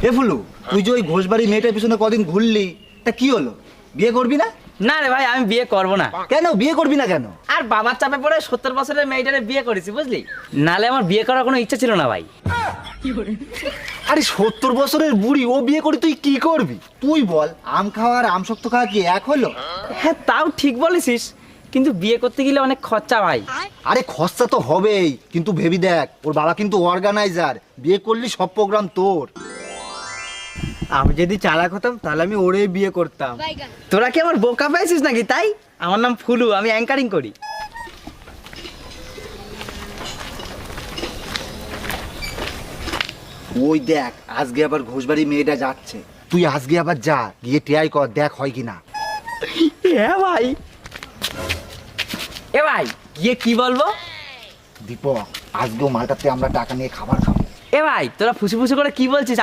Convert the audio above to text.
এ ফুলু, তুই যে ওই ঘোষবাড়ি মেয়েটার পিছনে কদিন ঘুরলি, তা কি হলো? বিয়ে করবি না? না রে ভাই, আমি বিয়ে করব না। কেন বিয়ে করবি না কেন? আর বাবার চাপে পড়ে 70 বছরের মেয়েটারে বিয়ে করেছি, বুঝলি? নালে আমার বিয়ে করার কোনো ইচ্ছা ছিল না ভাই। আরে 70 বছরের বুড়ি ও বিয়ে করে তুই কি করবি? তুই বল, আম খাওয়া আর আম শক্ত খাওয়া কি এক হলো? হ্যাঁ, তাও ঠিক বলেছিস, কিন্তু বিয়ে করতে গেলে অনেক খরচা ভাই। আরে খরচা তো হবেই, কিন্তু ভেবি দেখ, ওর বাবা কিন্তু অর্গানাইজার, বিয়ে করলি সব প্রোগ্রাম তোর। আমি যদি চালাক হতাম তাহলে আমি ওরেই বিয়ে করতাম। তোরা কি আমার বোকা পেয়েছিস নাকি? তাই আমার নাম ফুলু, আমি অ্যাঙ্কারিং করি। ওই দেখ, আজকে আবার ঘোষবাড়ি মেয়েটা যাচ্ছে, তুই আজকে আবার যা, গিয়ে ট্রাই কর, দেখ হয় কিনা। হ্যাঁ ভাই। এ ভাই, গিয়ে কি বলবো? দীপক, আজকেও মালটাতে আমরা টাকা নিয়ে খাবার খাবো। এ ভাই, তোরা ফুসে ফুসে করে কি বলছিস?